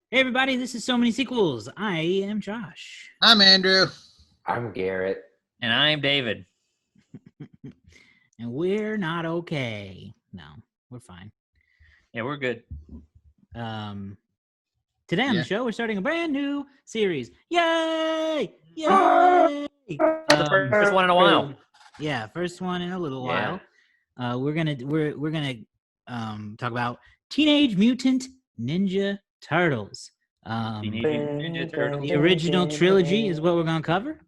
Hey everybody, this is So Many Sequels. I am Josh. I'm Andrew. I'm Garrett. And I'm David. And we're not okay. No, we're fine. Yeah, we're good. Today on the show, we're starting a brand new series. Yay! Yay! The first one in a while. Yeah, first one in a little while. We're gonna talk about Teenage Mutant Ninja Turtles. Teenage Mutant Ninja Turtles. The original trilogy is what we're gonna cover.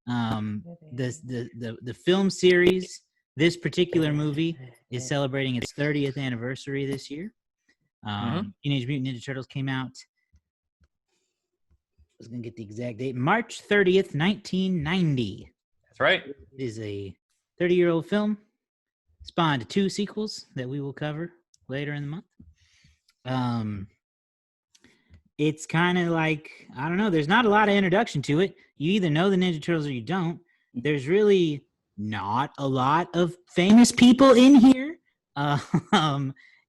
The film series, this particular movie is celebrating its 30th anniversary this year. Teenage Mutant Ninja Turtles came out, I was going to get the exact date, March 30th, 1990. That's right. It is a 30-year-old film, spawned 2 sequels that we will cover later in the month. It's kind of like, I don't know, there's not a lot of introduction to it. You either know the Ninja Turtles or you don't. There's really not a lot of famous people in here.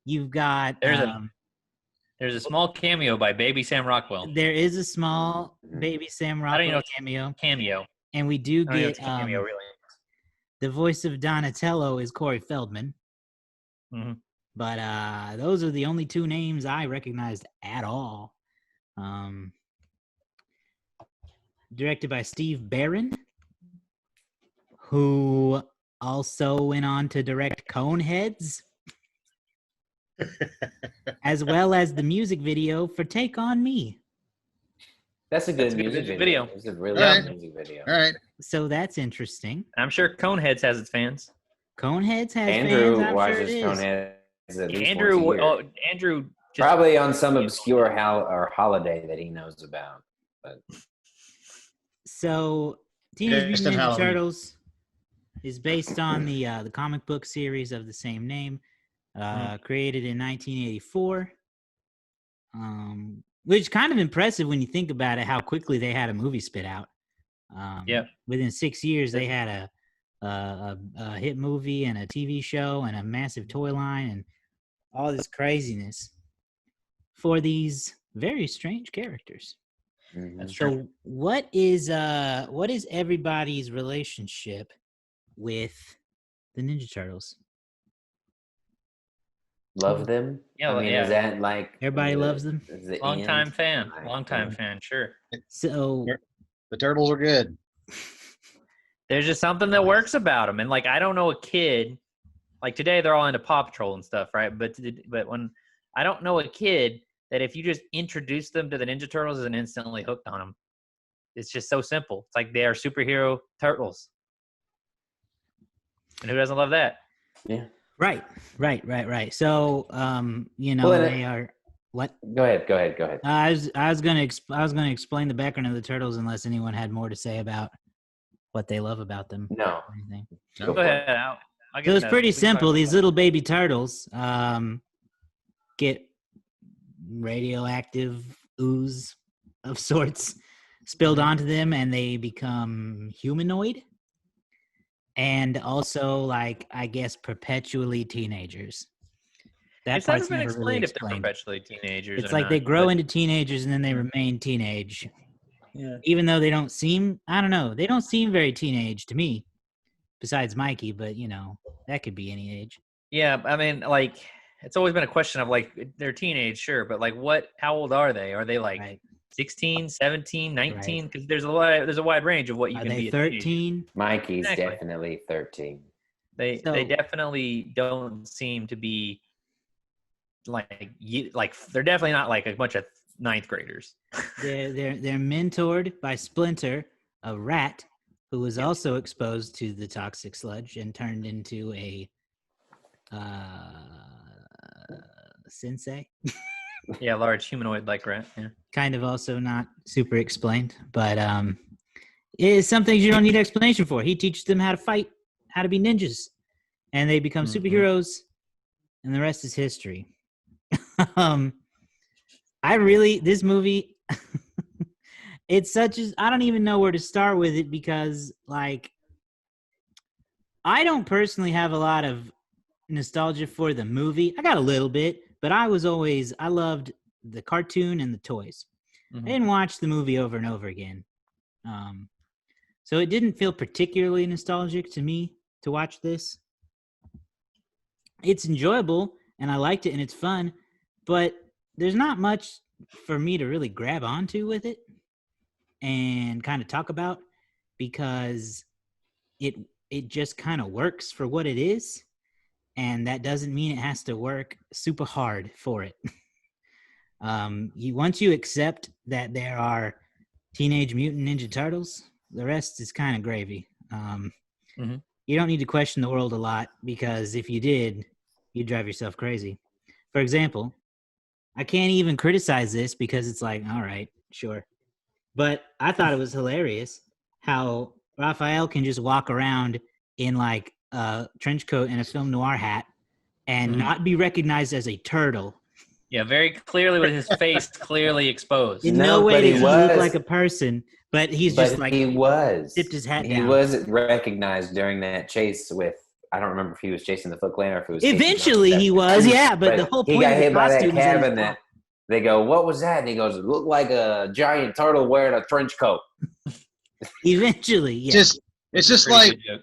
You've got... There's a small cameo by Baby Sam Rockwell. There is a small Baby Sam Rockwell cameo. And we do get... cameo, really. The voice of Donatello is Corey Feldman. Mm-hmm. But those are the only 2 names I recognized at all. Directed by Steve Barron, who also went on to direct Coneheads, as well as the music video for Take On Me. That's a good music video. It's a really good music video. All right. So that's interesting. I'm sure Coneheads has its fans. Coneheads has Andrew fans. watches Coneheads at least Andrew, once a year. Andrew just probably on some obscure holiday that he knows about. But so Teenage Mutant Ninja Turtles is based on the comic book series of the same name, created in 1984. Which is kind of impressive when you think about it, how quickly they had a movie spit out. Within 6 years, they had a hit movie and a TV show and a massive toy line and all this craziness for these very strange characters. That's true. So what is everybody's relationship with the Ninja Turtles? love them? Yeah, is that like everybody loves them? Long-time fan, sure. So the Turtles are good. There's just something that works about them. And like, I don't know a kid, like today they're all into Paw Patrol and stuff, right? But when I don't know a kid that if you just introduce them to the Ninja Turtles is instantly hooked on them. It's just so simple. It's like they are superhero turtles. And who doesn't love that? Yeah. Right. So, they are what? Go ahead. I was gonna explain the background of the Turtles unless anyone had more to say about what they love about them. No. Or anything. Go ahead. So it's pretty simple. These little baby turtles get radioactive ooze of sorts spilled onto them, and they become humanoid. And also, like, I guess, perpetually teenagers. It's never been explained if they're perpetually teenagers. It's like they grow into teenagers and then they remain teenage. Yeah. Even though they don't seem, I don't know, they don't seem very teenage to me, besides Mikey, but, that could be any age. Yeah, I mean, like, it's always been a question of, like, they're teenage, sure, but, like, how old are they? Are they, like, 16, 17, 19? Because there's a wide range of what you can be. Are they 13? Mikey's definitely 13. They definitely don't seem to be like they're definitely not like a bunch of 9th graders. They're mentored by Splinter, a rat who was also exposed to the toxic sludge and turned into a sensei. Yeah, large humanoid like rat. Yeah. Kind of also not super explained, but it's some things you don't need explanation for. He teaches them how to fight, how to be ninjas, and they become superheroes, and the rest is history. This movie, it's I don't even know where to start with it because, like, I don't personally have a lot of nostalgia for the movie. I got a little bit, but I loved the cartoon and the toys. Mhm. I didn't watch the movie over and over again. So it didn't feel particularly nostalgic to me to watch this. It's enjoyable and I liked it and it's fun, but there's not much for me to really grab onto with it and kind of talk about because it just kind of works for what it is, and that doesn't mean it has to work super hard for it. Once you accept that there are Teenage Mutant Ninja Turtles, the rest is kind of gravy. Mhm. You don't need to question the world a lot because if you did, you'd drive yourself crazy. For example, I can't even criticize this because it's like, all right, sure. But I thought it was hilarious how Raphael can just walk around in like a trench coat and a film noir hat and Mhm. not be recognized as a turtle. Yeah, very clearly with his face clearly exposed. In No, no way but does he he look was. like a person, but he's But just like he was. tipped his hat He down. was recognized during that chase with. I don't remember if he was chasing the Foot Clan or if it was. Eventually he was, yeah, but the whole he point got of the hit by that costume is that cabin. That they go, "What was that?" And he goes, "It looked like a giant turtle wearing a trench coat." eventually, yeah. It's just Pretty like good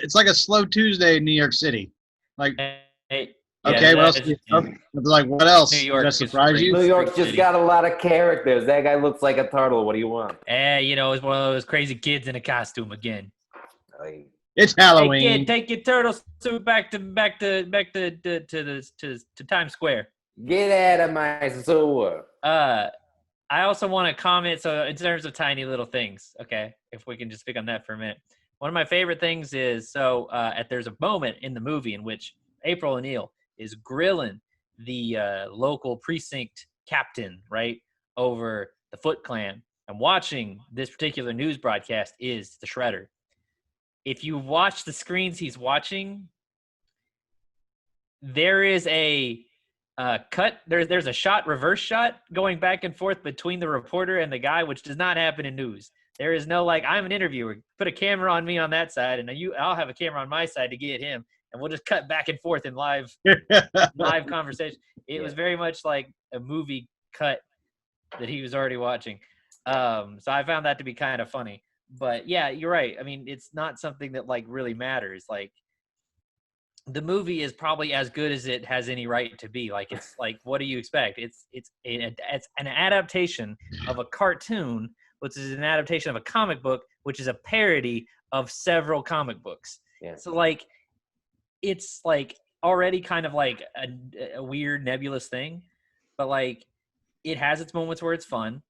it's like a slow Tuesday in New York City. Like, joke. Hey, okay, what else? that's- Like, what else? New Does York that is surprise pretty- you? New York's City. just got a lot of characters. That guy looks like a turtle. What do you want? you know, it's one of those crazy kids in a costume again. Like, It's Hey Halloween. kid, take your turtle suit back to Times Square. get out of my sewer. I also want to comment. So in terms of tiny little things, okay, if we can just speak on that for a minute. One of my favorite things is there's a moment in the movie in which April O'Neil is grilling the local precinct captain, right, over the Foot Clan. And watching this particular news broadcast is the Shredder. If you watch the screens he's watching, there is a cut. There's a reverse shot going back and forth between the reporter and the guy, which does not happen in news. There is no like, I'm an interviewer. Put a camera on me on that side, and I'll have a camera on my side to get him, and we'll just cut back and forth in live conversation. It was very much like a movie cut that he was already watching. So I found that to be kind of funny. But yeah, you're right. I mean, it's not something that like really matters. Like, the movie is probably as good as it has any right to be. Like, it's like, what do you expect? It's an adaptation of a cartoon, which is an adaptation of a comic book, which is a parody of several comic books. Yeah. So like, it's like already kind of like a weird nebulous thing, but like, it has its moments where it's fun.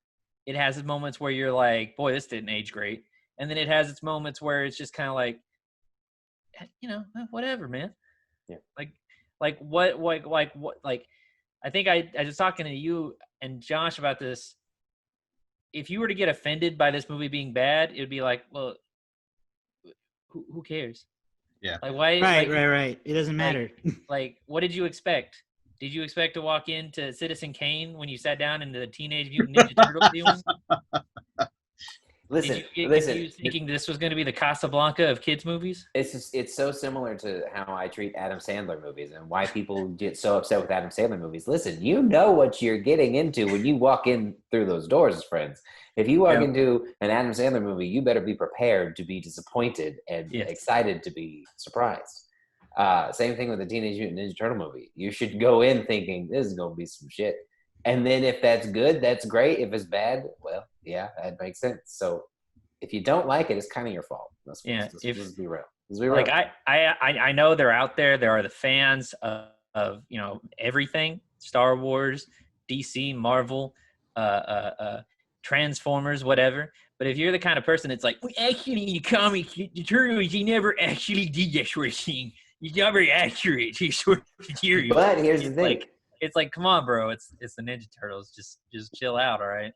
It has its moments where you're like, boy, this didn't age great. And then it has its moments where it's just kind of like, you know, whatever, man. Yeah. Like what, I think I was talking to you and Josh about this. If you were to get offended by this movie being bad, it would be like, well, who cares? Yeah. Like, why? Right. It doesn't matter. Like, what did you expect? Did you expect to walk into Citizen Kane when you sat down in the Teenage Mutant Ninja Turtles viewing? Listen, Did you get listen. confused thinking this was going to be the Casablanca of kids movies? It's so similar to how I treat Adam Sandler movies and why people get so upset with Adam Sandler movies. Listen, you know what you're getting into when you walk in through those doors, friends. If you walk into an Adam Sandler movie, you better be prepared to be disappointed and excited to be surprised. Same thing with the Teenage Mutant Ninja Turtle movie. You should go in thinking this is going to be some shit. And then if that's good, that's great. If it's bad, well, yeah, that makes sense. So if you don't like it, it's kind of your fault. Let's be real. Let's be real. Like I know they're out there. There are the fans of you know, everything: Star Wars, DC, Marvel, Transformers, whatever. But if you're the kind of person that's like, well, actually, the comics, the Turtles, they never actually did that sort of thing. It's not very accurate. It's sort of material. But here's the thing. It's like, come on, bro. It's the Ninja Turtles. Just chill out, all right?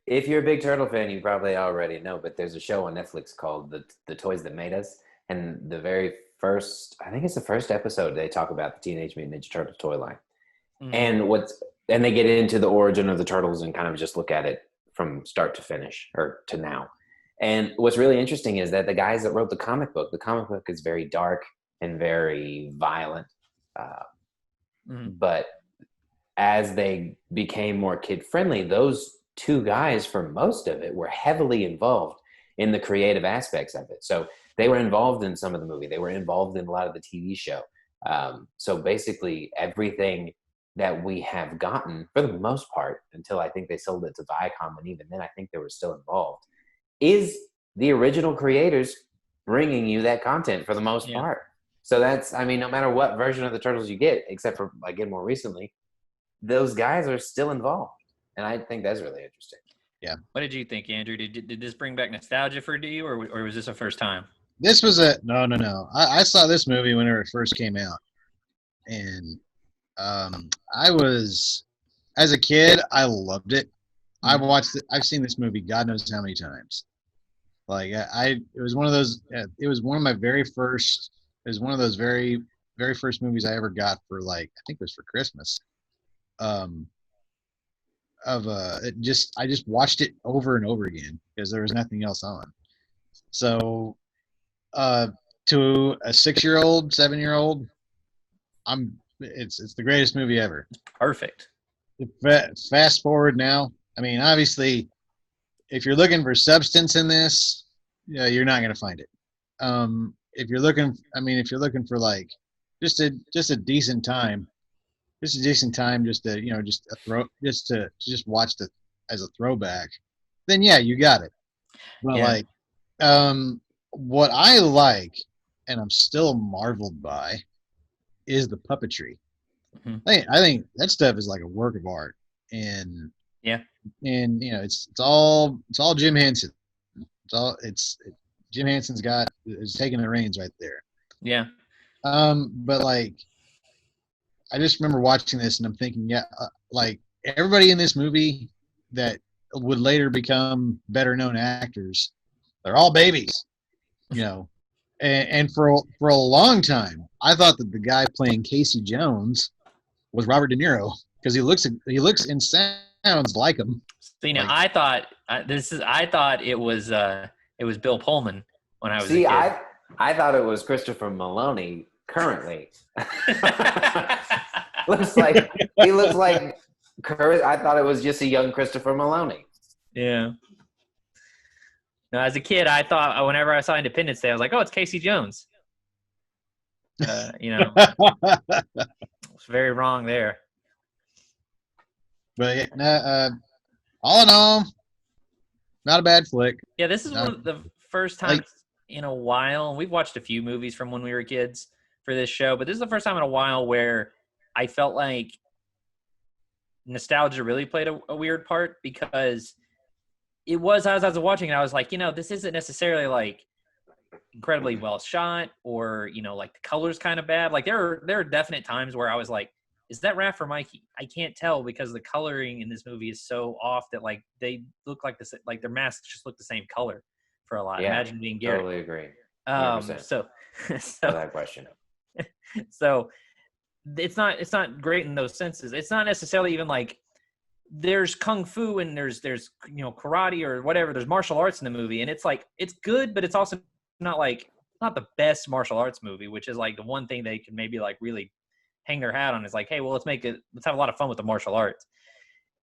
If you're a big Turtle fan, you probably already know, but there's a show on Netflix called The Toys That Made Us. And the very first, I think it's the first episode, they talk about the Teenage Mutant Ninja Turtles toy line. Mm-hmm. And they get into the origin of the Turtles and kind of just look at it from start to finish or to now. And what's really interesting is that the guys that wrote the comic book is very dark and very violent. But as they became more kid friendly, those two guys for most of it were heavily involved in the creative aspects of it. So they were involved in some of the movie. They were involved in a lot of the TV show. So basically everything that we have gotten, for the most part, until I think they sold it to Viacom, and even then I think they were still involved, is the original creators bringing you that content for the most part. So that's, I mean, no matter what version of the Turtles you get, except for, again, more recently, those guys are still involved. And I think that's really interesting. Yeah. What did you think, Andrew? Did this bring back nostalgia for you, or was this a first time? This was no. I saw this movie whenever it first came out, and I was, as a kid, I loved it. I've watched it. I've seen this movie God knows how many times. Like it was one of those. It was one of my very first. It was one of those very first movies I ever got for, like, I think it was for Christmas. I just watched it over and over again because there was nothing else on. So to a 6-year-old, 7-year-old, it's the greatest movie ever. Perfect. Fast forward now. I mean, obviously, if you're looking for substance in this, you're not going to find it. If you're looking for, like, just a decent time, just to watch it as a throwback, then yeah, you got it. But like, what I like, and I'm still marveled by, is the puppetry. Mm-hmm. I think that stuff is like a work of art, and it's all Jim Henson. Jim Henson's is taking the reins right there. Yeah. But like, I just remember watching this and I'm thinking, like, everybody in this movie that would later become better known actors, they're all babies, and for a long time, I thought that the guy playing Casey Jones was Robert De Niro because he looks and sounds like him. See, now I thought it was Bill Pullman when I was a kid. I thought it was Christopher Maloney currently. He looks like I thought it was just a young Christopher Maloney. Yeah. No, as a kid, I thought whenever I saw Independence Day, I was like, "Oh, it's Casey Jones." It's very wrong there. But all in all, not a bad flick. Yeah, this is one of the first times in a while. We've watched a few movies from when we were kids for this show, but this is the first time in a while where I felt like nostalgia really played a weird part, because it was, as I was watching it, I was like, this isn't necessarily like incredibly well shot, or like the color's kind of bad. Like there are definite times where I was like, is that Raph or Mikey? I can't tell because the coloring in this movie is so off that like they look like this, like their masks just look the same color for a lot. Imagine being Gary. Totally agree. 100%. So that question. So it's not great in those senses. It's not necessarily even like there's kung fu and there's karate or whatever. There's martial arts in the movie, and it's like it's good, but it's also not the best martial arts movie, which is like the one thing they can maybe like really hang their hat on is like, hey, well, let's have a lot of fun with the martial arts.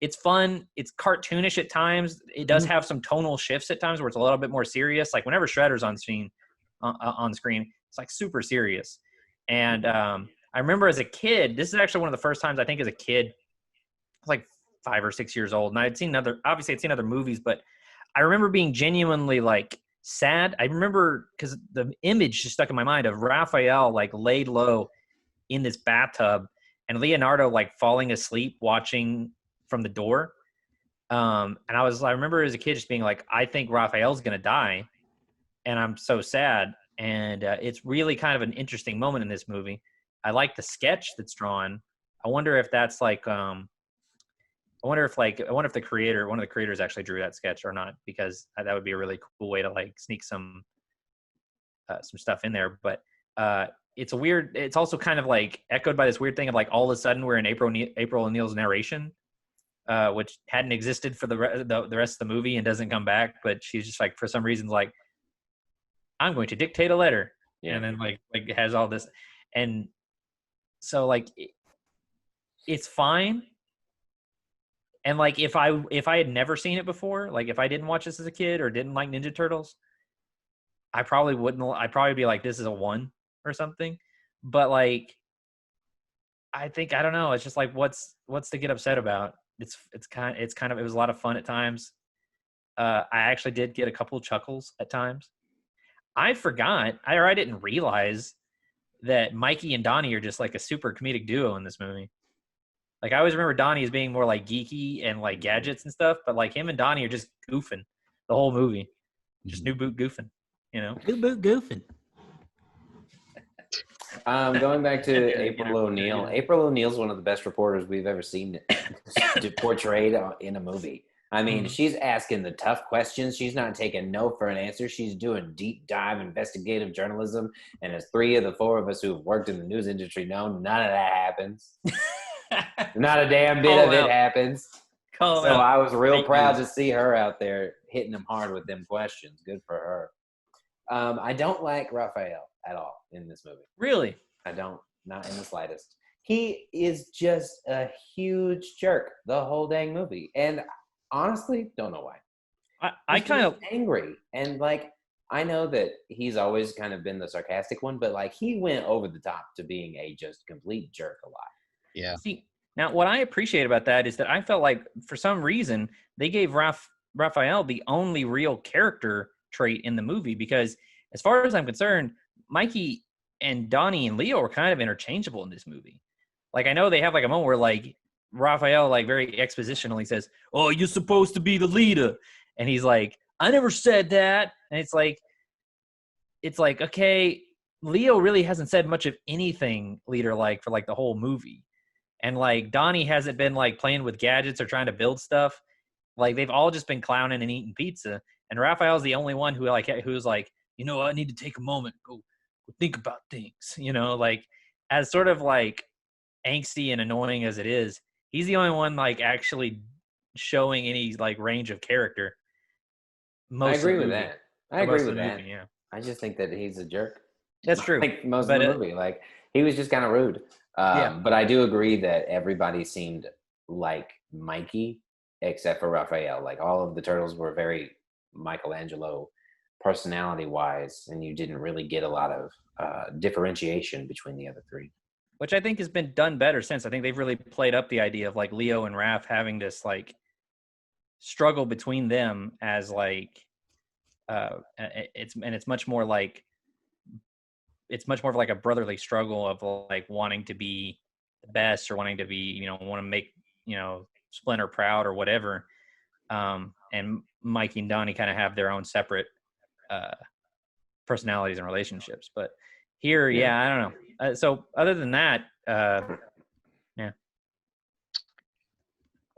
It's fun. It's cartoonish at times. It does have some tonal shifts at times where it's a little bit more serious. Like whenever Shredder's on screen, it's like super serious. And I remember as a kid, this is actually one of the first times I think as a kid, I was like 5 or 6 years old, and I'd seen other movies, but I remember being genuinely like sad. I remember because the image just stuck in my mind of Raphael like laid low in this bathtub and Leonardo like falling asleep watching from the door. And I remember as a kid just being like, I think Raphael's going to die. And I'm so sad. And it's really kind of an interesting moment in this movie. I like the sketch that's drawn. I wonder if that's like, I wonder if one of the creators actually drew that sketch or not, because that would be a really cool way to like sneak some stuff in there. But it's also kind of like echoed by this weird thing of like all of a sudden we're in April O'Neil's narration, which hadn't existed for the rest of the movie and doesn't come back. But she's just like, for some reason, like, I'm going to dictate a letter. Yeah. And then like has all this. And so like, it's fine. And like if I had never seen it before, like if I didn't watch this as a kid or didn't like Ninja Turtles, I probably wouldn't. I'd probably be like, this is a 1 or something. But like, I don't know. It's just like, what's to get upset about? It's kind of, it was a lot of fun at times. I actually did get a couple of chuckles at times. I didn't realize that Mikey and Donnie are just like a super comedic duo in this movie. Like I always remember Donnie as being more like geeky and like gadgets and stuff, but like him and Donnie are just goofing the whole movie. Just new boot goofing, you know? New boot goofing. Going back to April O'Neil. April O'Neil's one of the best reporters we've ever seen portrayed in a movie. I mean, she's asking the tough questions. She's not taking no for an answer. She's doing deep dive investigative journalism. And as 3 of the 4 of us who've worked in the news industry know, none of that happens. Not a damn bit of it happens. So I was real proud to see her out there hitting them hard with them questions. Good for her. I don't like Raphael at all in this movie. Really? I don't. Not in the slightest. He is just a huge jerk the whole dang movie. And honestly, don't know why. I kind of angry. And like, I know that he's always kind of been the sarcastic one, but like he went over the top to being a just complete jerk a lot. Yeah. See, now what I appreciate about that is that I felt like for some reason they gave Raphael the only real character trait in the movie, because as far as I'm concerned, Mikey and Donnie and Leo are kind of interchangeable in this movie. Like I know they have like a moment where like Raphael like very expositionally says, "Oh, you're supposed to be the leader," and he's like, "I never said that," and it's like okay, Leo really hasn't said much of anything leader-like for like the whole movie. And like Donnie hasn't been like playing with gadgets or trying to build stuff. Like they've all just been clowning and eating pizza. And Raphael's the only one who's like, you know, I need to take a moment, go think about things, you know, like as sort of like angsty and annoying as it is, he's the only one like actually showing any like range of character. I agree with that. Movie, yeah. I just think that he's a jerk. That's true. Like most of the movie, like he was just kind of rude. But I do agree that everybody seemed like Mikey, except for Raphael. Like all of the turtles were very Michelangelo personality-wise, and you didn't really get a lot of differentiation between the other 3. Which I think has been done better since. I think they've really played up the idea of like Leo and Raph having this like struggle between them as like it's much more like of like a brotherly struggle of like wanting to be the best or wanting to be, you know, want to make, you know, Splinter proud or whatever. And Mikey and Donnie kind of have their own separate personalities and relationships. But here, I don't know. So other than that, yeah.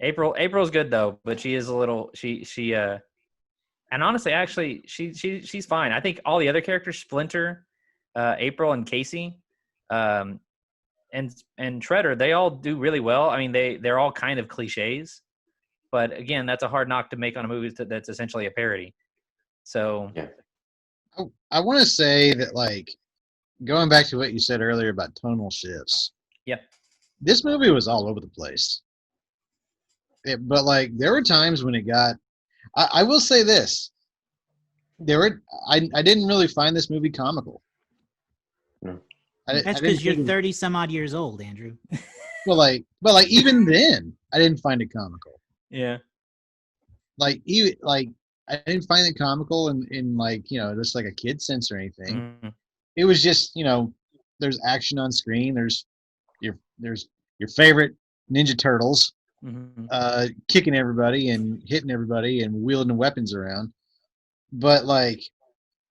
April's good though, but she is a little, and honestly, actually, she's fine. I think all the other characters, Splinter, April and Casey, and Shredder, they all do really well. I mean, they're all kind of cliches, but again, that's a hard knock to make on a movie that's essentially a parody. So yeah, I want to say that, like, going back to what you said earlier about tonal shifts. Yeah, this movie was all over the place. But like, there were times when it got. I will say this. I didn't really find this movie comical. No. That's because you're 30 some odd years old, Andrew. But even then, I didn't find it comical. Yeah. I didn't find it comical in like, you know, just like a kid sense or anything. Mm-hmm. It was just, you know, there's action on screen. There's your favorite Ninja Turtles. Mm-hmm. Kicking everybody and hitting everybody and wielding weapons around. But like,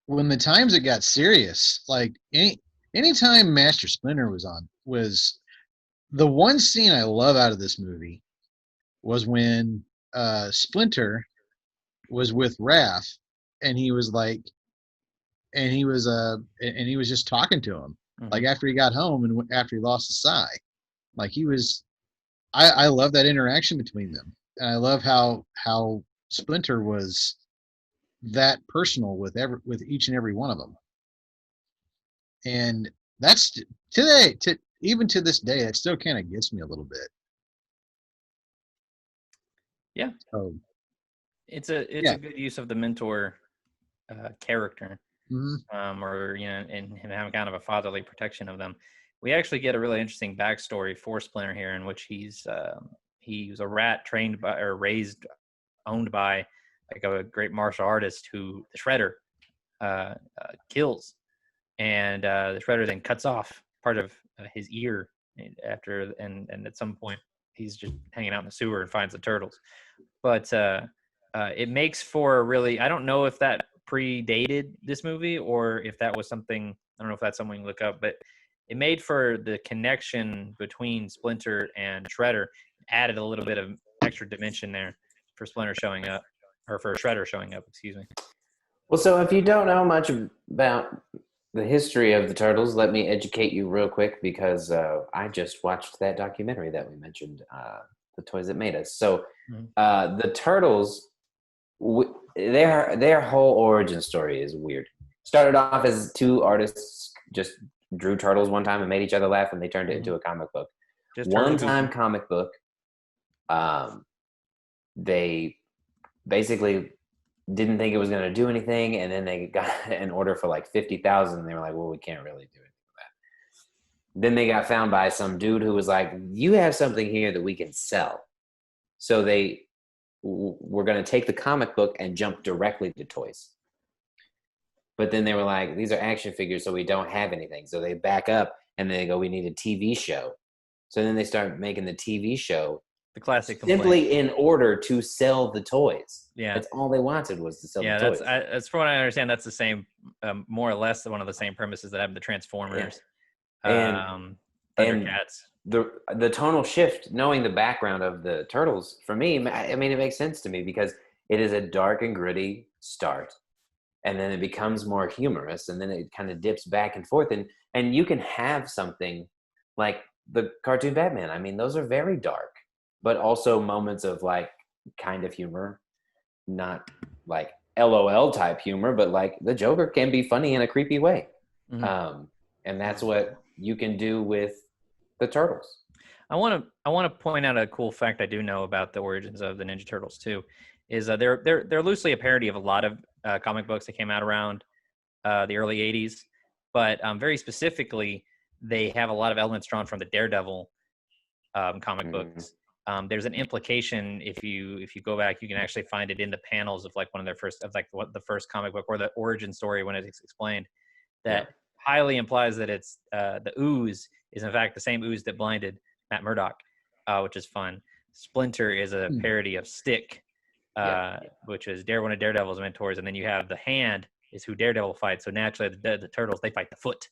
when the times it got serious, like anytime Master Splinter was the one scene I love out of this movie was when Splinter was with Raph and he was just talking to him, Mm-hmm. like after he got home and after he lost his eye, like he was. I love that interaction between them, and I love how Splinter was that personal with each and every one of them. And that's even to this day, it still kind of gets me a little bit. Yeah. So, It's a Yeah. good use of the mentor character, mhm. or and him having kind of a fatherly protection of them. We actually get a really interesting backstory for Splinter here, in which he was a rat trained by or raised, owned by like a great martial artist who the Shredder kills, and the Shredder then cuts off part of his ear after, and at some point he's just hanging out in the sewer and finds the turtles. But it makes for a really, I don't know if that predated this movie or if that was something, I don't know if that's something you look up, but it made for the connection between Splinter and Shredder, added a little bit of extra dimension there for Splinter showing up, or for Shredder showing up, excuse me. Well, so if you don't know much about the history of the Turtles, let me educate you real quick, because I just watched that documentary that we mentioned, The Toys That Made Us. So the Turtles, their whole origin story is weird. Started off as two artists just drew turtles one time and made each other laugh, and they turned it into a comic book. Just One-time comic book. They basically didn't think it was going to do anything, and then they got an order for like 50,000. They were like, well, we can't really do anything with that. Then they got found by some dude who was like, you have something here that we can sell. So they were going to take the comic book and jump directly to toys. But then they were like, these are action figures, so we don't have anything. So they back up and they go, we need a TV show. So then they start making the TV show, the classic complaint. simply in order to sell the toys. Yeah, that's all they wanted, was to sell the toys. That's from what I understand. That's the same, more or less, one of the same premises that happened to Transformers, and Thundercats. The tonal shift, knowing the background of the Turtles, for me, I mean, it makes sense to me, because it is a dark and gritty start, and then it becomes more humorous, and then it kind of dips back and forth, and you can have something like the cartoon Batman. I mean, those are very dark, but also moments of like kind of humor, not like LOL type humor, but like the Joker can be funny in a creepy way. Mm-hmm. And that's what you can do with the Turtles. I want to point out a cool fact I do know about the origins of the Ninja Turtles too, is they're loosely a parody of a lot of comic books that came out around the early 80s, but very specifically, they have a lot of elements drawn from the Daredevil comic books. There's an implication, if you go back, you can actually find it in the panels of like one of their first, of like the first comic book, or the origin story when it's explained, that highly implies that it's the ooze is in fact the same ooze that blinded Matt Murdock, which is fun. Splinter is a parody of Stick, which is one of Daredevil's mentors, and then you have the Hand is who Daredevil fights. So naturally, the Turtles, they fight the Foot.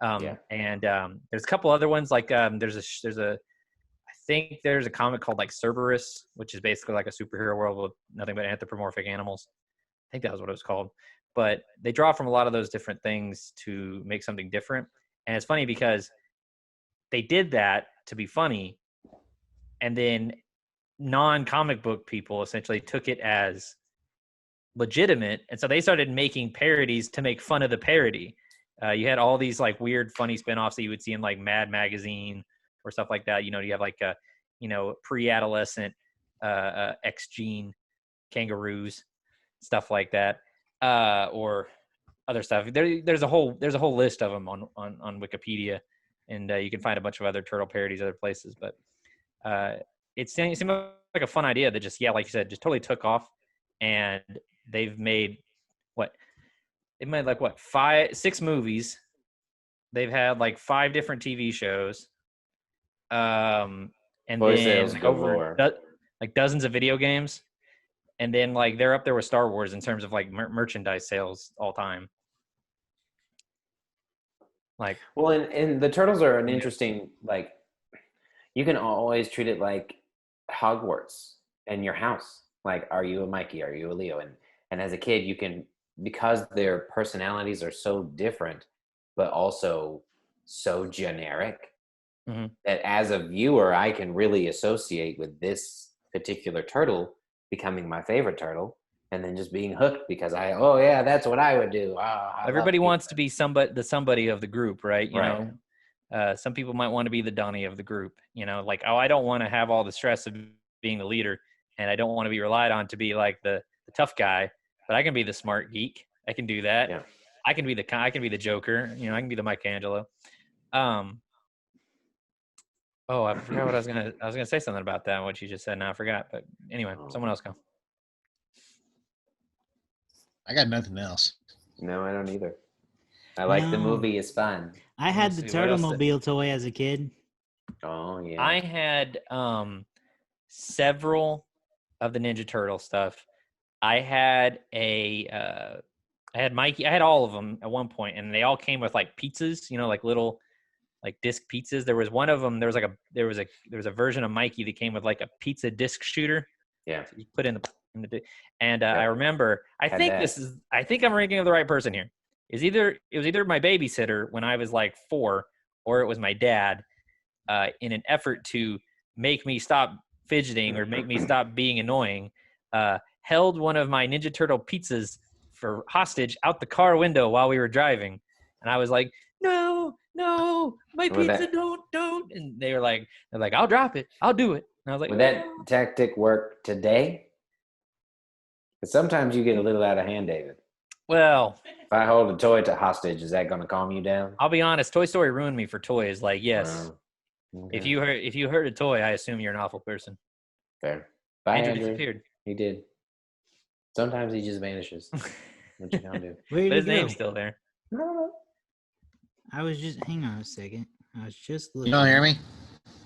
And there's a couple other ones, like I think there's a comic called like Cerberus, which is basically like a superhero world with nothing but anthropomorphic animals. I think that was what it was called. But they draw from a lot of those different things to make something different. And it's funny because they did that to be funny, and then non-comic book people essentially took it as legitimate, and so they started making parodies to make fun of the parody. You had all these like weird, funny spinoffs that you would see in like Mad Magazine or stuff like that. You have like pre-adolescent X-gene kangaroos, stuff like that, or other stuff. There's a whole list of them on Wikipedia, and you can find a bunch of other turtle parodies other places. But it seemed like a fun idea that just, like you said, just totally took off, and they've made like 6 movies. They've had like 5 different TV shows, and Toy then sales like galore. like dozens of video games, and then like they're up there with Star Wars in terms of like merchandise sales all time. Like, well, and the Turtles are an interesting, like, you can always treat it like Hogwarts and your house. Like, are you a Mikey? Are you a Leo? And as a kid, you can, because their personalities are so different, but also so generic, that as a viewer, I can really associate with this particular turtle becoming my favorite turtle, and then just being hooked because that's what I would do. Everybody wants to be somebody of the group, right? You know, some people might want to be the Donnie of the group. Like, I don't want to have all the stress of being the leader, and I don't want to be relied on to be like the tough guy, but I can be the smart geek. I can do that. Yeah. I can be the Joker. You know, I can be the Michelangelo. Oh, I forgot what I was gonna say something about that, what you just said. Now I forgot. But anyway, someone else go. I got nothing else. No, I don't either. I like the No. movie. It's fun. I had the see, what else Turtlemobile toy as a kid. Oh yeah. I had several of the Ninja Turtle stuff. I had I had Mikey. I had all of them at one point, and they all came with like pizzas. You know, like little like disc pizzas. There was one of them. There was a version of Mikey that came with like a pizza disc shooter. Yeah. You put in the and I remember. I think I'm ranking of the right person here. It was either my babysitter when I was like 4, or it was my dad, in an effort to make me stop fidgeting or make me stop being annoying. Held one of my Ninja Turtle pizzas for hostage out the car window while we were driving, and I was like, no, my pizza, don't. And they're like, I'll drop it, I'll do it. And I was like, would that tactic work today? Because sometimes you get a little out of hand, David. Well, If I hold a toy to hostage, is that going to calm you down? I'll be honest. Toy Story ruined me for toys. Like, yes, Okay. if you hurt a toy, I assume you're an awful person. Fair. Bye, Andrew Andrew. disappeared. He did. Sometimes he just vanishes. What you gonna do? Where But did his he go? name's still there. I was just hang on a second. I was just You looking. don't hear me?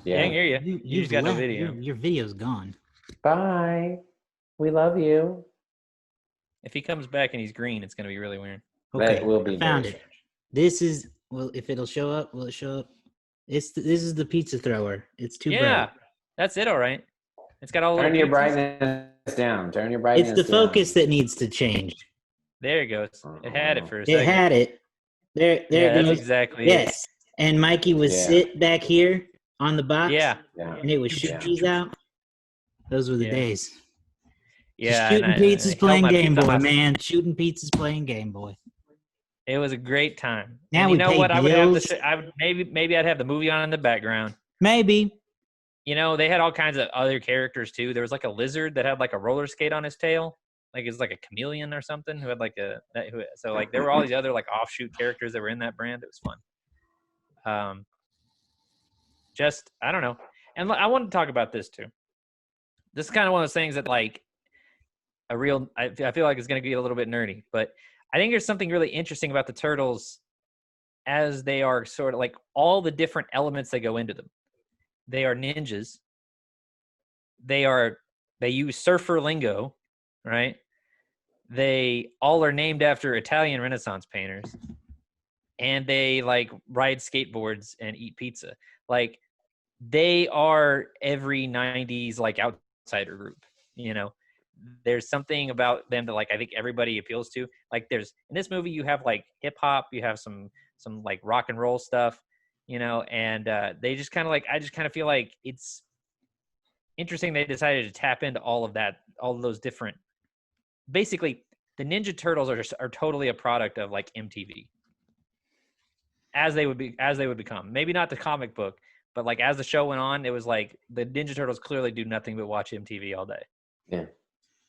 Yeah, I can Yeah. hear you. You just got no video. Your video's gone. Bye. We love you. If he comes back and he's green, it's going to be really weird. Okay, That will be I found very it. This is if it'll show up. Will it show up? This is the pizza thrower. It's too Yeah, bright. that's it. All right. It's got all Turn little your pizzas. brightness down. Turn your brightness It's the down. focus that needs to change. There it goes. It had it for a It second. had it. There Yeah, it that's goes. exactly it. Yes. And Mikey would Yeah. sit back here on the box. Yeah. Yeah. And it would shoot Yeah. cheese out. Those were the Yeah. days. Yeah. Shooting and pizzas, held playing my Game pizza Boy, hostage. man. Shooting pizzas, playing Game Boy. It was a great time. Now and we you know pay what? I would have bills. I would maybe I'd have the movie on in the background. Maybe. You know, they had all kinds of other characters too. There was like a lizard that had like a roller skate on his tail. Like it's like a chameleon or something who had like so like there were all these other like offshoot characters that were in that brand. It was fun. Just I don't know. And I want to talk about this too. This is kind of one of those things that like I feel like it's going to get a little bit nerdy, but I think there's something really interesting about the Turtles as they are sort of like all the different elements that go into them. They are ninjas. They use surfer lingo, right? They all are named after Italian Renaissance painters. And they like ride skateboards and eat pizza. Like they are every 90s like outsider group, you know. There's something about them that like I think everybody appeals to. Like there's in this movie you have like hip hop, you have some like rock and roll stuff, you know, and they just kind of like I just kind of feel like it's interesting they decided to tap into all of that, all of those different. Basically, the Ninja Turtles are totally a product of like MTV. As they would become. Maybe not the comic book, but like as the show went on, it was like the Ninja Turtles clearly do nothing but watch MTV all day. Yeah.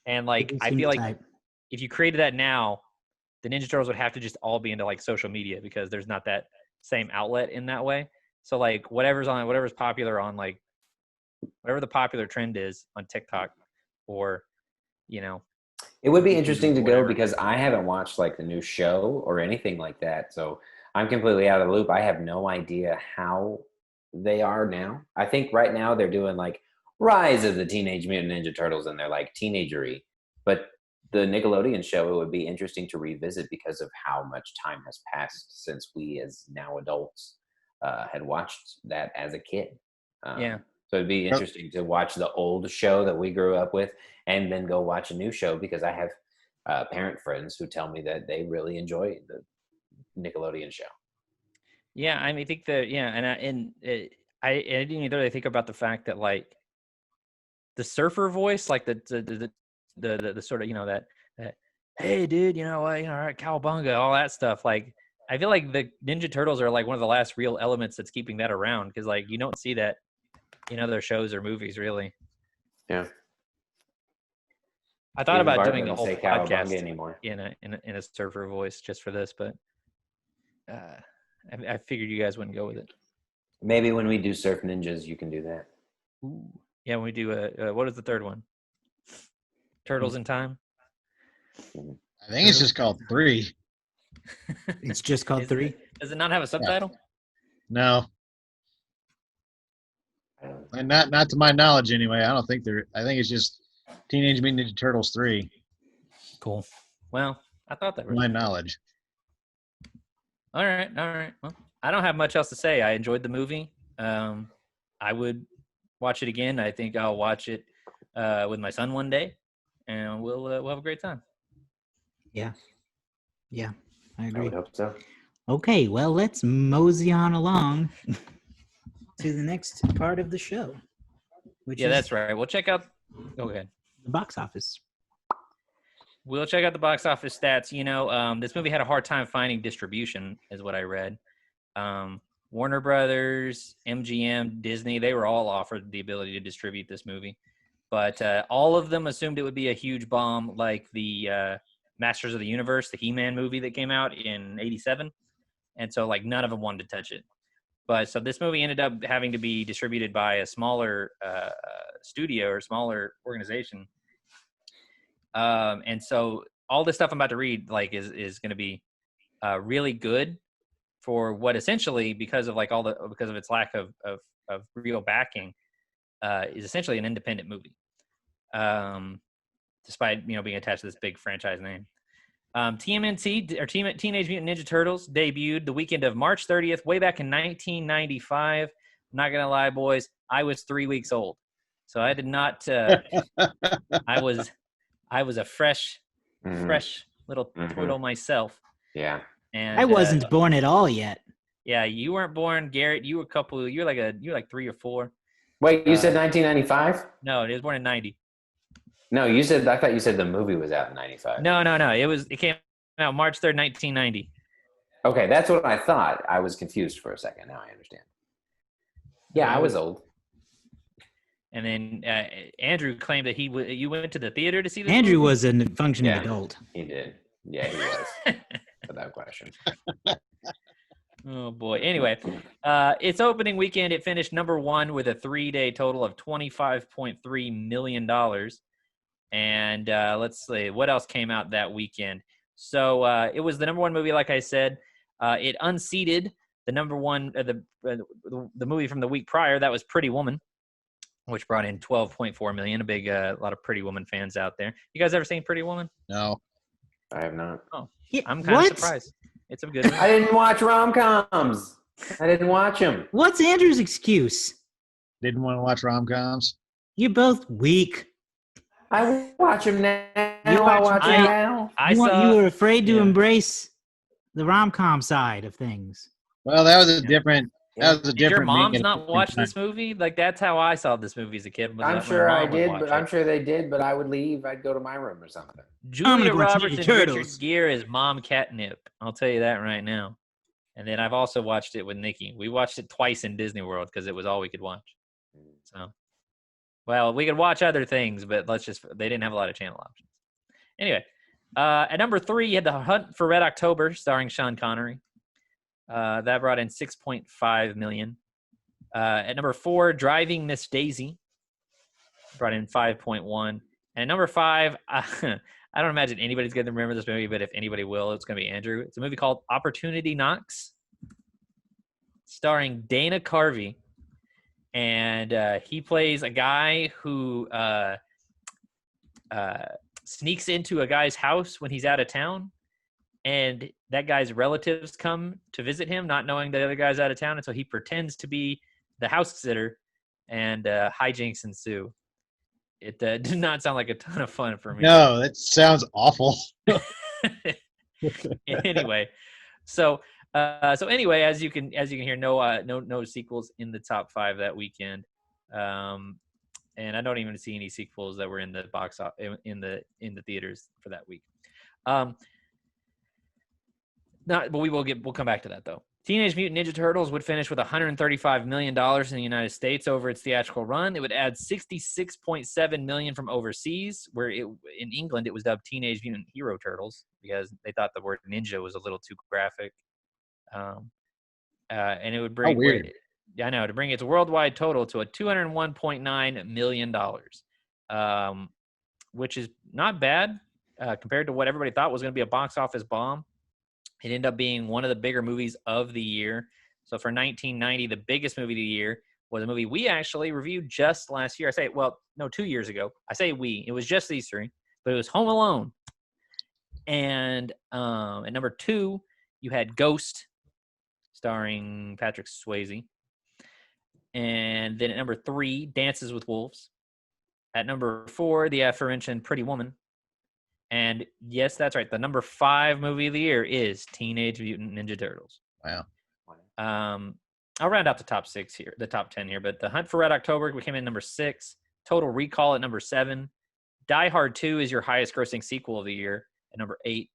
And like I feel like if you created that now, the Ninja Turtles would have to just all be into like social media because there's not that same outlet in that way. So like whatever's popular on like whatever the popular trend is on TikTok or you know. It would be interesting to Whatever. go because I haven't watched like the new show or anything like that. So I'm completely out of the loop. I have no idea how they are now. I think right now they're doing like Rise of the Teenage Mutant Ninja Turtles and they're like teenagery. But the Nickelodeon show, it would be interesting to revisit because of how much time has passed since we as now adults had watched that as a kid. Yeah. So it'd be interesting to watch the old show that we grew up with and then go watch a new show because I have parent friends who tell me that they really enjoy the Nickelodeon show. Yeah, I mean, I think that I didn't even really think about the fact that like the surfer voice, like the sort of that hey dude, all right, cowabunga, all that stuff. Like I feel like the Ninja Turtles are like one of the last real elements that's keeping that around because like you don't see that in other shows or movies really. Yeah. I thought Stephen about Barton doing the doesn't whole say cowabunga podcast anymore. in a surfer voice just for this, but I figured you guys wouldn't go with it. Maybe when we do Surf Ninjas, you can do that. Ooh. Yeah, when we do what is the third one? Turtles in Time. I think it's just called 3. It's just called 3. Does it not have a subtitle? No, I don't know. and not to my knowledge anyway. I don't think there. I think it's just Teenage Mutant Ninja Turtles 3. Cool. Well, I thought that To was my knowledge. all right. Well, I don't have much else to say. I enjoyed the movie. I would watch it again. I think I'll watch it with my son one day, and we'll have a great time. Yeah, I I agree. would hope so. Okay, well, let's mosey on along to the next part of the show, which Yeah, is that's right. We'll check out. Go ahead. the box office. We'll check out the box office stats. You know, this movie had a hard time finding distribution, is what I read. Warner Brothers, MGM, Disney, they were all offered the ability to distribute this movie. But all of them assumed it would be a huge bomb like the Masters of the Universe, the He-Man movie that came out in 87. And so, like, none of them wanted to touch it. But so this movie ended up having to be distributed by a smaller studio or smaller organization. And so all this stuff I'm about to read, like, is going to be really good for what essentially, because of its lack of real backing, is essentially an independent movie, despite being attached to this big franchise name. TMNT or Teenage Mutant Ninja Turtles debuted the weekend of March 30th, way back in 1995. I'm not gonna lie, boys, I was 3 weeks old, so I did not. I was a fresh little turtle myself. Yeah. And I wasn't born at all yet. Yeah, you weren't born, Garrett. You were You're like 3 or 4. Wait, you said 1995? No, he was born in 90. No, I thought you said the movie was out in 95. No. It came out March 3rd, 1990. Okay, that's what I thought. I was confused for a second. Now I understand. Yeah, I was old. And then Andrew claimed that you went to the theater to see this Andrew movie? was a functioning Yeah. adult. He did. Yeah, he was. Without question. Oh, boy. Anyway, its opening weekend, it finished number 1 with a 3-day total of $25.3 million. And let's see, what else came out that weekend? So it was the number 1 movie, like I said. It unseated the number 1, the movie from the week prior. That was Pretty Woman, which brought in $12.4 million. A lot of Pretty Woman fans out there. You guys ever seen Pretty Woman? No. I have not. Oh, Yeah, I'm kind what? of surprised. It's a good movie. I didn't watch rom-coms. I didn't watch them. What's Andrew's excuse? Didn't want to watch rom-coms. You're both weak. I watch them now. You I watch watch them them now. You were afraid to yeah. embrace the rom-com side of things. Well, that was a different. That was a Did your different. mom's meaning. not watch this movie? Like, that's how I saw this movie as a kid. I'm sure I did, but I'm sure they did. But I would leave. I'd go to my room or something. Julia gonna watch Roberts Ninja and Turtles. Richard Gere is mom catnip. I'll tell you that right now. And then I've also watched it with Nikki. We watched it twice in Disney World because it was all we could watch. So, well, we could watch other things, but they didn't have a lot of channel options. Anyway, at number 3, you had The Hunt for Red October, starring Sean Connery. That brought in $6.5 million. At number 4, Driving Miss Daisy brought in 5.1. And at number 5, I don't imagine anybody's going to remember this movie, but if anybody will, it's going to be Andrew. It's a movie called Opportunity Knocks, starring Dana Carvey. And he plays a guy who sneaks into a guy's house when he's out of town. And that guy's relatives come to visit him, not knowing the other guy's out of town. And so he pretends to be the house sitter, and hijinks ensue. It did not sound like a ton of fun for me. No, that sounds awful. Anyway, so anyway, as you can hear, no sequels in the top 5 that weekend, and I don't even see any sequels that were in the box in the theaters for that week. But we'll come back to that though. Teenage Mutant Ninja Turtles would finish with $135 million in the United States over its theatrical run. It would add $66.7 million from overseas, where in England it was dubbed Teenage Mutant Hero Turtles because they thought the word ninja was a little too graphic. And it would bring weird. I know, to bring its worldwide total to a $201.9 million, which is not bad compared to what everybody thought was going to be a box office bomb. It ended up being one of the bigger movies of the year. So for 1990, the biggest movie of the year was a movie we actually reviewed just last year. 2 years ago. I say we. It was just these three, but it was Home Alone. And at number 2, you had Ghost, starring Patrick Swayze. And then at number 3, Dances with Wolves. At number 4, the aforementioned Pretty Woman. And yes, that's right. The number 5 movie of the year is Teenage Mutant Ninja Turtles. Wow. I'll round out the top 10 here. But The Hunt for Red October came in number 6. Total Recall at number 7. Die Hard 2 is your highest grossing sequel of the year at number 8,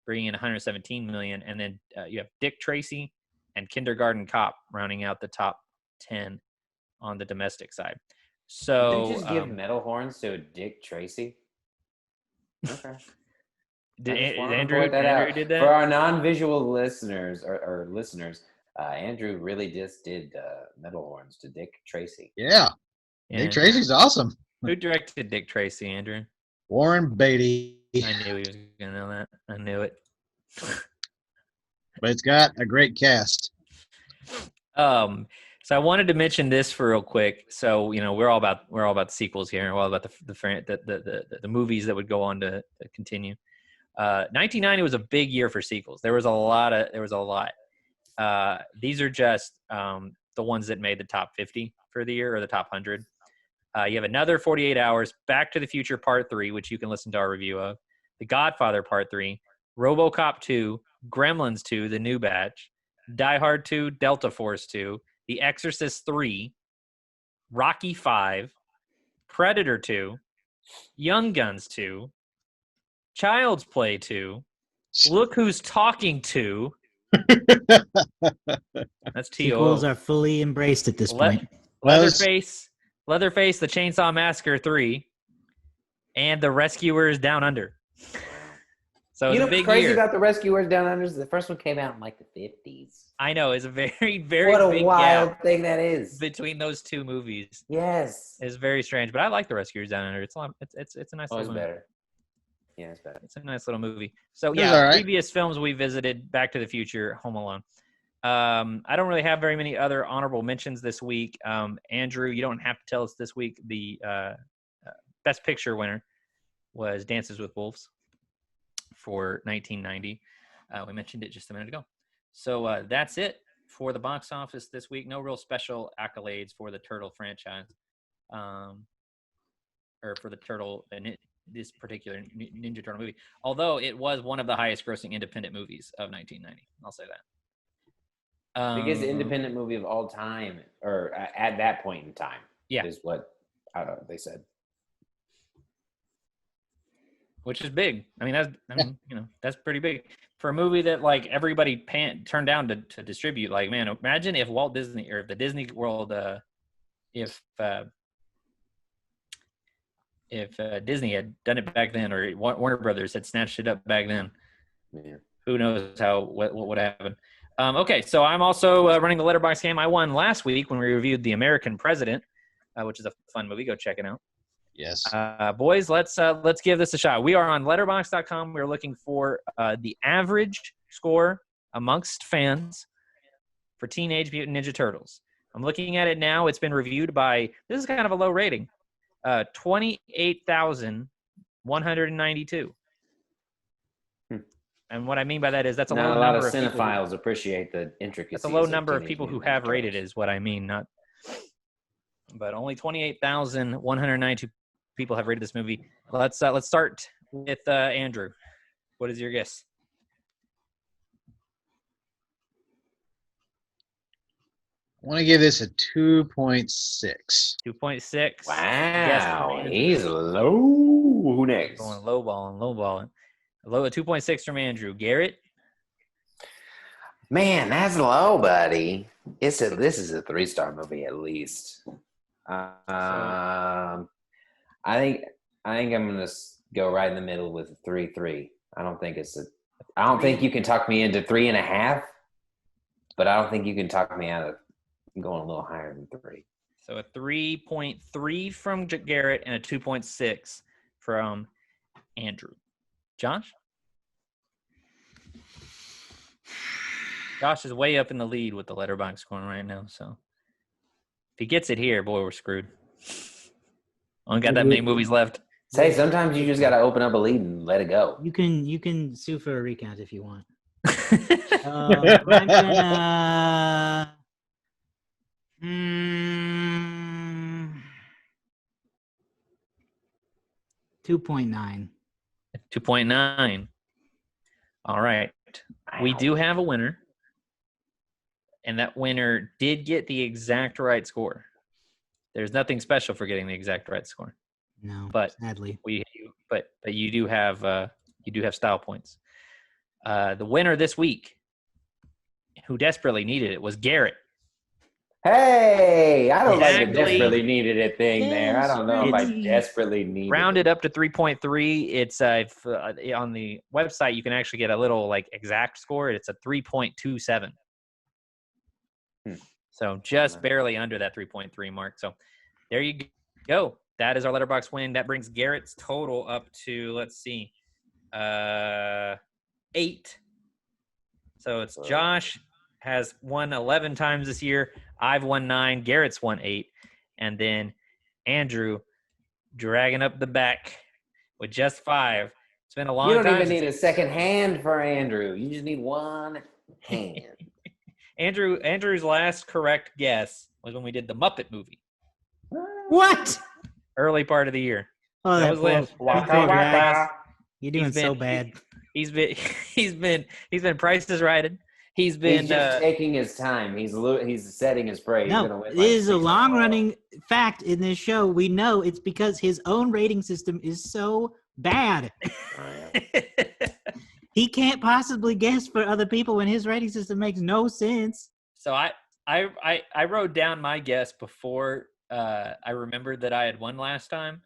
bringing in $117 million. And then you have Dick Tracy and Kindergarten Cop rounding out the top 10 on the domestic side. So did you just give metal horns to Dick Tracy? Okay. Did Andrew did that? For our non-visual listeners or listeners, Andrew really just did metal horns to Dick Tracy. Yeah. Dick Tracy's awesome. Who directed Dick Tracy, Andrew? Warren Beatty. I knew he was going to know that. I knew it. But it's got a great cast. So I wanted to mention this for real quick. So we're all about the sequels here. We're all about the movies that would go on to continue. 1990 was a big year for sequels. There was a lot. These are just the ones that made the top 50 for the year or the top 100. You have Another 48 Hours, Back to the Future Part 3, which you can listen to our review of, The Godfather Part 3, RoboCop 2, Gremlins 2, The New Batch, Die Hard 2, Delta Force 2, The Exorcist 3, Rocky 5, Predator 2, Young Guns 2, Child's Play 2, Look Who's Talking 2. That's T.O. Sequels are fully embraced at this point. Leatherface, The Chainsaw Massacre 3, and The Rescuers Down Under. So you know what's crazy year. about The Rescuers Down Under? The first one came out in like the 50s. I know. It's a very, very what a big wild gap thing that is between those two movies. Yes, It's very strange, but I like The Rescuers Down Under. It's a nice little movie. better. Yeah, it's better. It's a nice little movie. So It's all right. Previous films we visited: Back to the Future, Home Alone. I don't really have very many other honorable mentions this week. Andrew, you don't have to tell us this week. The Best Picture winner was Dances with Wolves for 1990. We mentioned it just a minute ago. So that's it for the box office this week. No real special accolades for the Turtle franchise, or for the Turtle and this particular Ninja Turtle movie. Although it was one of the highest grossing independent movies of 1990. I'll say that. Biggest independent movie of all time, or at that point in time, is what they said. Which is big. I mean, that's pretty big for a movie that like everybody turned down to distribute. Like, man, imagine if Walt Disney or if the Disney World, if Disney had done it back then, or Warner Brothers had snatched it up back then, who knows what would happen. Okay, so I'm also running the Letterboxd game. I won last week when we reviewed The American President, which is a fun movie. Go check it out. Yes. Boys, let's give this a shot. We are on Letterboxd.com. We're looking for the average score amongst fans for Teenage Mutant Ninja Turtles. I'm looking at it now. It's been reviewed by, this is kind of a low rating, 28,192. And what I mean by that is that's a low number of people. Not a lot of cinephiles appreciate the intricacies. That's a low number of people who have rated is what I mean. But only 28,192 people have rated this movie. Let's start with Andrew. What is your guess? I want to give this a 2.6. 2.6. Wow, he's low. Who next? Going lowballing. Low at 2.6 from Andrew. Garrett? Man, that's low, buddy. This is a 3-star movie at least. I think I'm gonna go right in the middle with a 3-3. I don't think you can talk me into 3.5, but I don't think you can talk me out of going a little higher than 3. So a 3.3 from Garrett and a 2.6 from Andrew. Josh? Josh is way up in the lead with the letterbox scoring right now. So if he gets it here, boy, we're screwed. Only got that many movies left. Say, sometimes you just got to open up a lead and let it go. You can sue for a recount if you want. I'm gonna 2.9. 2.9. All right. We do have a winner. And that winner did get the exact right score. There's nothing special for getting the exact right score. No, but sadly, but you do have style points. The winner this week, who desperately needed it, was Garrett. Hey, I don't like the Exactly. desperately needed it thing there. I don't know if I desperately need Rounded up to 3.3. It's on the website you can actually get a little like exact score. It's a 3.27. So just barely under that 3.3 mark. So there you go. That is our letterbox win. That brings Garrett's total up to, let's see, 8. So it's Josh has won 11 times this year. I've won 9. Garrett's won 8. And then Andrew dragging up the back with just 5. It's been a long time. You don't even need a second hand for Andrew. You just need one hand. Andrew's last correct guess was when we did the Muppet movie. What? Early part of the year. Oh, that was last. You're doing so bad. He's been Price is Righted. He's been just taking his time. He's setting his prey. No, it is a long-running fact in this show. We know it's because his own rating system is so bad. He can't possibly guess for other people when his rating system makes no sense. So I wrote down my guess before I remembered that I had won last time.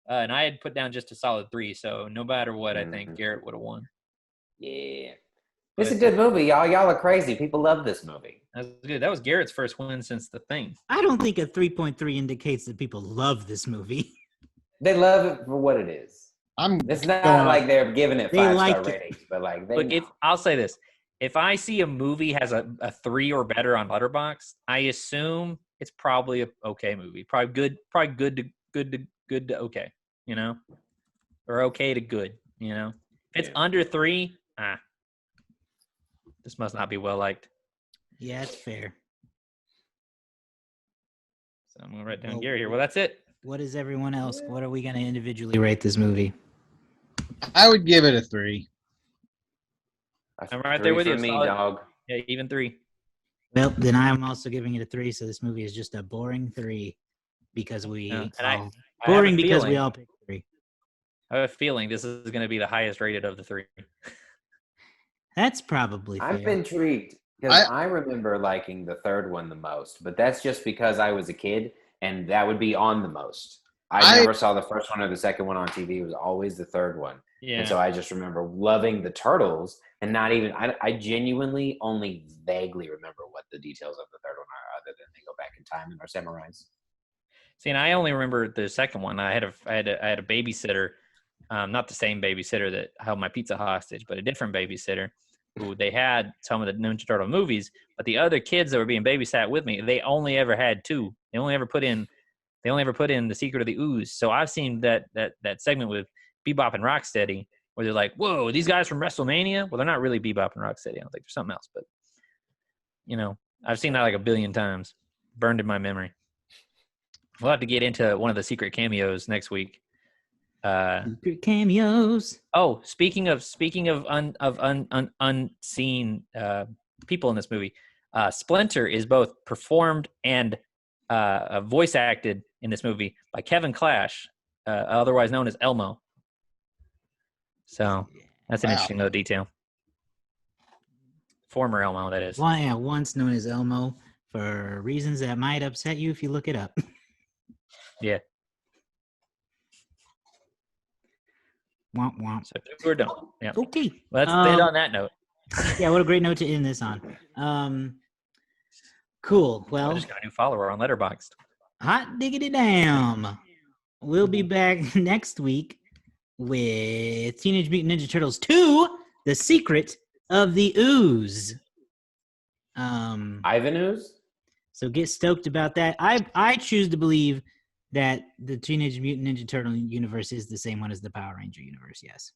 And I had put down just a solid 3. So no matter what, I think Garrett would have won. Yeah. It's a good movie, y'all. Y'all are crazy. People love this movie. That was good. That was Garrett's first win since The Thing. I don't think a 3.3 indicates that people love this movie. They love it for what it is. It's not like they're giving it 5-star ratings, but like I'll say this: if I see a movie has a 3 or better on Letterboxd, I assume it's probably a okay movie, probably good to okay, you know, or okay to good, you know. If it's under 3, this must not be well liked. Yeah, it's fair. So I'm gonna write down Gary here. Well, that's it. What is everyone else? What are we gonna individually rate this movie? I would give it a 3. I'm right there with you, me, solid. dog. Yeah, even 3. Well, then I'm also giving it a 3. So this movie is just a boring 3 because we we all picked 3. I have a feeling this is going to be the highest rated of the 3. That's probably fair. I'm intrigued because I remember liking the third one the most, but that's just because I was a kid and that would be on the most. I never saw the first one or the second one on TV. It was always the third one. Yeah. And so I just remember loving the Turtles and not even – I genuinely only vaguely remember what the details of the third one are other than they go back in time and are samurais. See, and I only remember the second one. I had a babysitter, not the same babysitter that held my pizza hostage, but a different babysitter who they had some of the Ninja Turtle movies, but the other kids that were being babysat with me, they only ever had 2. They only ever put in The Secret of the Ooze. So I've seen that segment with Bebop and Rocksteady where they're like, whoa, these guys from WrestleMania? Well, they're not really Bebop and Rocksteady. I don't think there's something else, but you know, I've seen that like a billion times. Burned in my memory. We'll have to get into one of the secret cameos next week. Secret cameos. Oh, speaking of unseen people in this movie, Splinter is both performed and voice acted in this movie by Kevin Clash, otherwise known as Elmo. So that's an interesting little detail. Former Elmo, that is. Once known as Elmo, for reasons that might upset you if you look it up. Yeah. Womp womp. So we're done. Yeah. Okay. Let's end on that note. Yeah, what a great note to end this on. Cool. I Well, just got a new follower on Letterboxd. hot diggity damn. We'll be back next week with Teenage Mutant Ninja Turtles 2, The Secret of the Ooze. Ivan Ooze? So get stoked about that. I choose to believe that the Teenage Mutant Ninja Turtle universe is the same one as the Power Ranger universe, yes.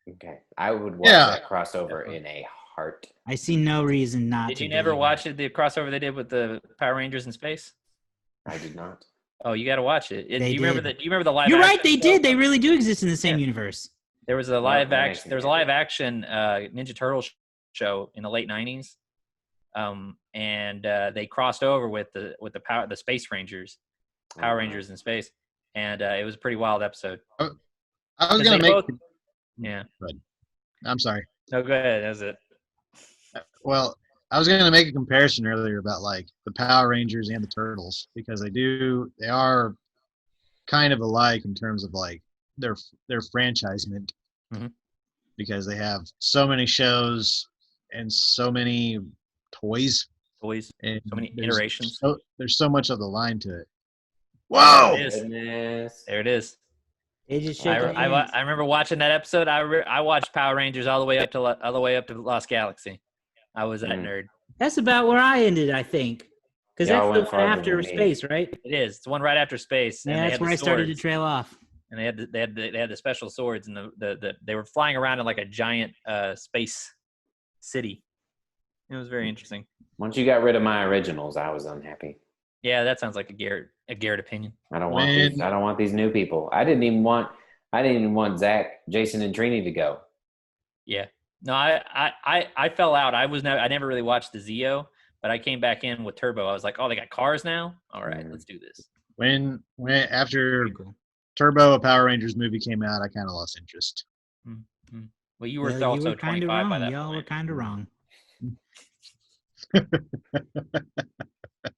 Okay. I would watch that crossover in a heart. I see no reason not to. Did you never watch the crossover they did with the Power Rangers in space? I did not. Oh, you got to watch it. Do you remember the live? You're right. action They show? did. They really do exist in the same universe. There was a live that action. makes There was a me live action Ninja Turtles show in the late '90s, and they crossed over with the Space Rangers, Power Rangers in space, and it was a pretty wild episode. I was gonna make. Yeah. Good. I'm sorry. No, go ahead. That's it. Well, I was gonna make a comparison earlier about like the Power Rangers and the Turtles because they are kind of alike in terms of like their franchisement because they have so many shows and so many toys and so many iterations. There's so much of the line to it. Whoa! There it is. They just I remember watching that episode. I watched Power Rangers all the way up to Lost Galaxy. I was that nerd. That's about where I ended, I think, because that's the one after space, right? It is. It's the one right after space. Yeah, that's where I started to trail off. And they had the special swords, and they were flying around in like a giant space city. It was very interesting. Once you got rid of my originals, I was unhappy. Yeah, that sounds like a Garrett opinion. I don't want these new people. I didn't even want Zach, Jason, and Trini to go. Yeah. No, I fell out. I never really watched the Zeo, but I came back in with Turbo. I was like, oh, they got cars now? All right, let's do this. When after Turbo, a Power Rangers movie came out, I kind of lost interest. Mm-hmm. Well, you were also 25 by that Y'all point. were kind of wrong.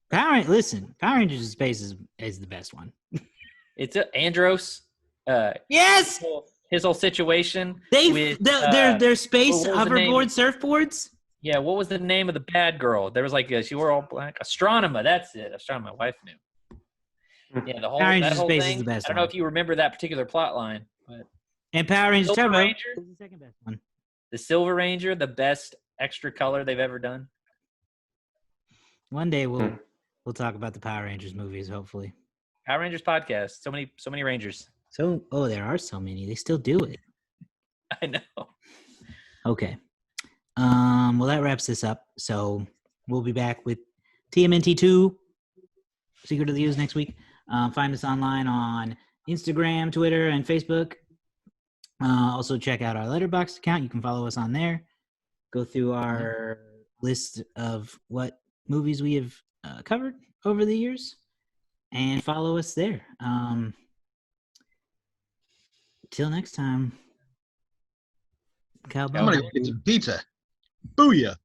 Power Rangers in Space is the best one. It's Andros. Yes. His whole situation. Their space hoverboard surfboards. Yeah, what was the name of the bad girl? There was like she wore all black. Astronema. That's it. Astronema. My wife knew. Yeah, the whole Power Rangers whole Space thing. is the best. I don't know if you remember that particular plot line, but and Power Rangers Silver Turbo Ranger is the second best one. The Silver Ranger, the best extra color they've ever done. One day we'll talk about the Power Rangers movies, hopefully. Power Rangers podcast. So many Rangers. There are so many. They still do it. I know. Okay. Well, that wraps this up. So we'll be back with TMNT2, Secret of the Ooze, next week. Find us online on Instagram, Twitter, and Facebook. Also, check out our Letterboxd account. You can follow us on there. Go through our list of what movies we have covered over the years and follow us there. Till next time. Cowboy. I'm going to get some pizza. Booyah.